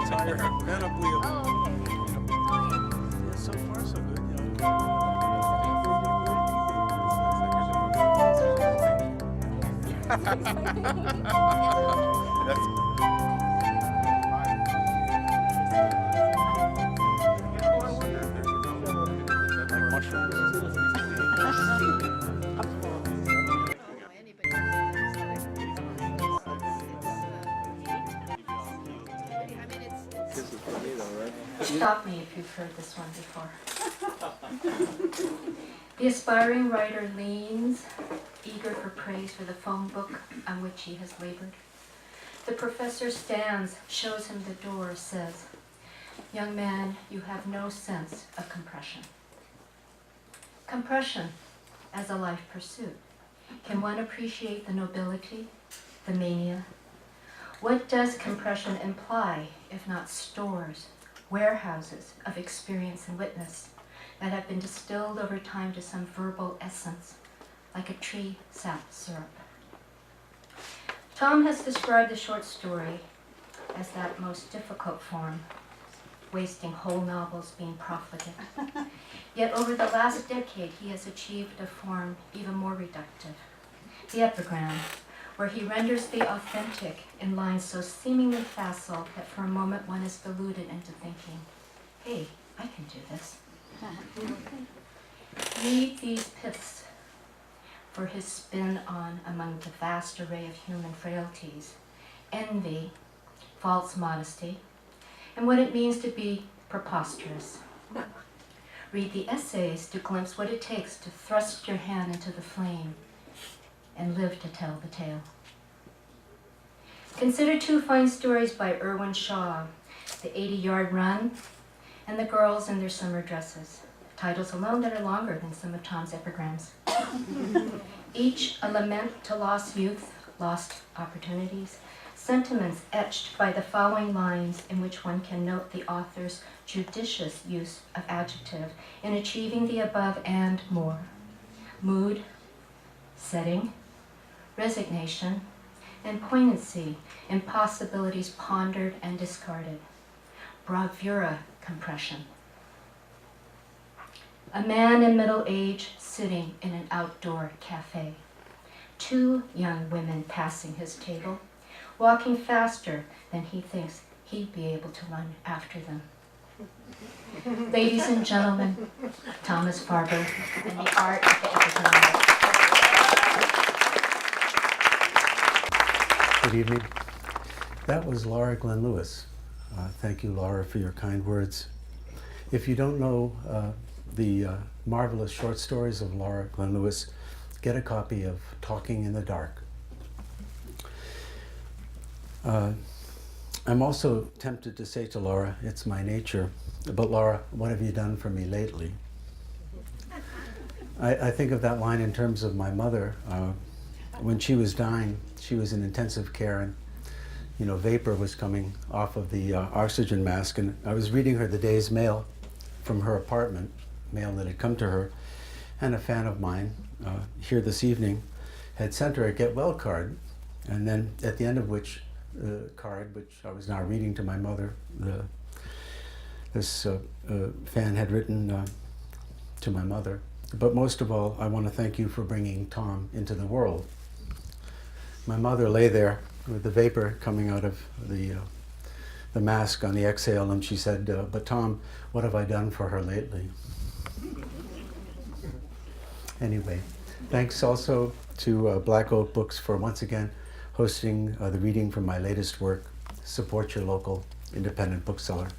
entire panoply of. Yeah, so far so good. That's like mushrooms. Stop me if you've heard this one before. The aspiring writer leans, eager for praise for the phone book on which he has labored. The professor stands, shows him the door, says, "Young man, you have no sense of compression." Compression as a life pursuit. Can one appreciate the nobility, the mania? What does compression imply, if not stores, warehouses of experience and witness that have been distilled over time to some verbal essence, like a tree sap syrup? Tom has described the short story as that most difficult form, wasting whole novels being profligate. Yet over the last decade, he has achieved a form even more reductive, the epigram, where he renders the authentic in lines so seemingly facile that for a moment one is deluded into thinking, hey, I can do this. Read these piths for his spin on among the vast array of human frailties, envy, false modesty, and what it means to be preposterous. Read the essays to glimpse what it takes to thrust your hand into the flame and live to tell the tale. Consider two fine stories by Irwin Shaw, The 80-Yard Run and The Girls in Their Summer Dresses, titles alone that are longer than some of Tom's epigrams. Each a lament to lost youth, lost opportunities, sentiments etched by the following lines in which one can note the author's judicious use of adjective in achieving the above and more. Mood, setting, resignation, and poignancy in possibilities pondered and discarded. Bravura compression. A man in middle age sitting in an outdoor cafe. Two young women passing his table, walking faster than he thinks he'd be able to run after them. Ladies and gentlemen, Thomas Farber and the art of the epigram. Good evening. That was Laura Glenn Lewis. Thank you, Laura, for your kind words. If you don't know the marvelous short stories of Laura Glenn Lewis, get a copy of Talking in the Dark. I'm also tempted to say to Laura, it's my nature, but Laura, what have you done for me lately? I think of that line in terms of my mother. When she was dying, she was in intensive care, and vapor was coming off of the oxygen mask, and I was reading her the day's mail from her apartment, mail that had come to her, and a fan of mine here this evening had sent her a get well card, and then at the end of which card, which I was now reading to my mother, this fan had written to my mother, but most of all, I want to thank you for bringing Tom into the world. My mother lay there with the vapor coming out of the mask on the exhale, and she said, but Tom, what have I done for her lately? Anyway, thanks also to Black Oak Books for once again hosting the reading from my latest work, Support Your Local Independent Bookseller.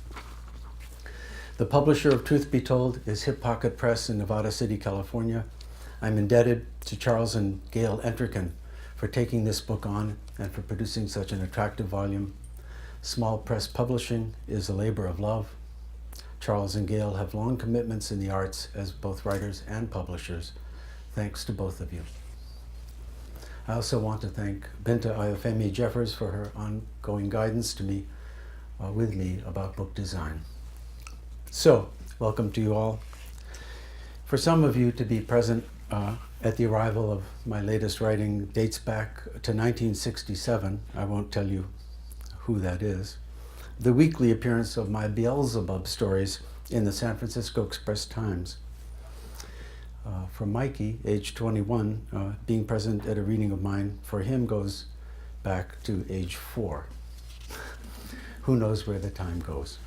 The publisher of Truth Be Told is Hip Pocket Press in Nevada City, California. I'm indebted to Charles and Gail Entrican for taking this book on and for producing such an attractive volume. Small press publishing is a labor of love. Charles and Gail have long commitments in the arts as both writers and publishers. Thanks to both of you. I also want to thank Binta Ayafemi Jeffers for her ongoing guidance to me, with me about book design. So, welcome to you all. For some of you to be present at the arrival of my latest writing dates back to 1967. I won't tell you who that is, the weekly appearance of my Beelzebub stories in the San Francisco Express-Times. For Mikey, age 21, being present at a reading of mine for him goes back to age 4. Who knows where the time goes?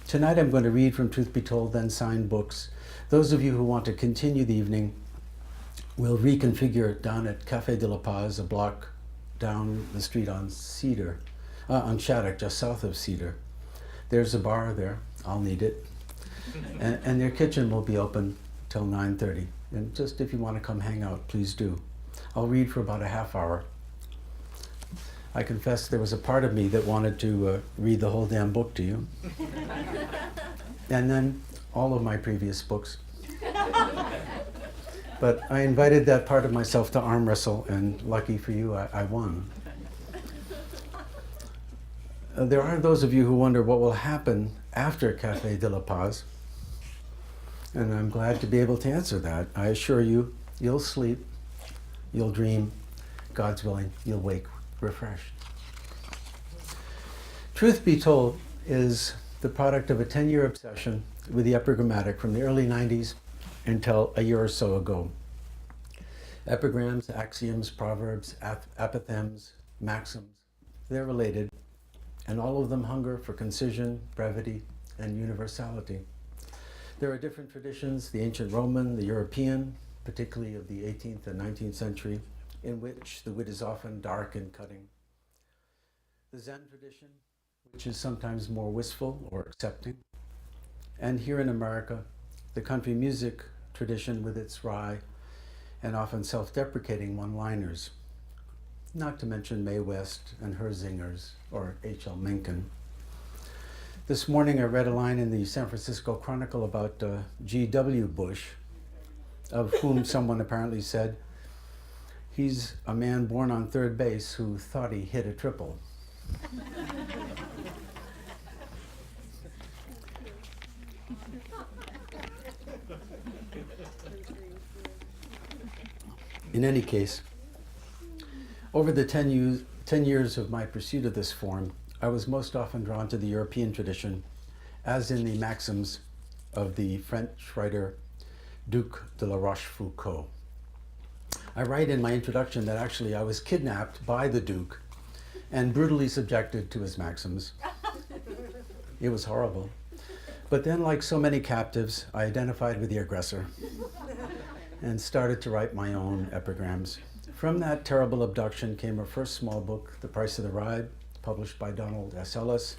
Tonight I'm going to read from Truth Be Told, then signed books. Those of you who want to continue the evening will reconfigure down at Café de la Paz, a block down the street on Shattuck, just south of Cedar. There's a bar there. I'll need it. And their kitchen will be open till 9:30. And just if you want to come hang out, please do. I'll read for about a half hour. I confess there was a part of me that wanted to read the whole damn book to you. And then all of my previous books. But I invited that part of myself to arm wrestle, and lucky for you, I won. There are those of you who wonder what will happen after Café de la Paz. And I'm glad to be able to answer that. I assure you, you'll sleep, you'll dream, God's willing, you'll wake refreshed. Truth Be Told is the product of a 10-year obsession with the epigrammatic from the early 90s until a year or so ago. Epigrams, axioms, proverbs, apothegms, maxims, they're related, and all of them hunger for concision, brevity, and universality. There are different traditions, the ancient Roman, the European, particularly of the 18th and 19th century, in which the wit is often dark and cutting. The Zen tradition, which is sometimes more wistful or accepting. And here in America, the country music tradition with its wry and often self-deprecating one-liners, not to mention Mae West and her zingers, or H.L. Mencken. This morning I read a line in the San Francisco Chronicle about G.W. Bush, of whom someone apparently said, he's a man born on third base who thought he hit a triple. In any case, over the 10 years of my pursuit of this form, I was most often drawn to the European tradition, as in the maxims of the French writer Duc de la Rochefoucauld. I write in my introduction that actually I was kidnapped by the Duke and brutally subjected to his maxims. It was horrible. But then, like so many captives, I identified with the aggressor and started to write my own epigrams. From that terrible abduction came a first small book, The Price of the Ride, published by Donald S. Ellis.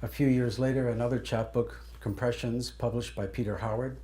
A few years later, another chapbook, Compressions, published by Peter Howard.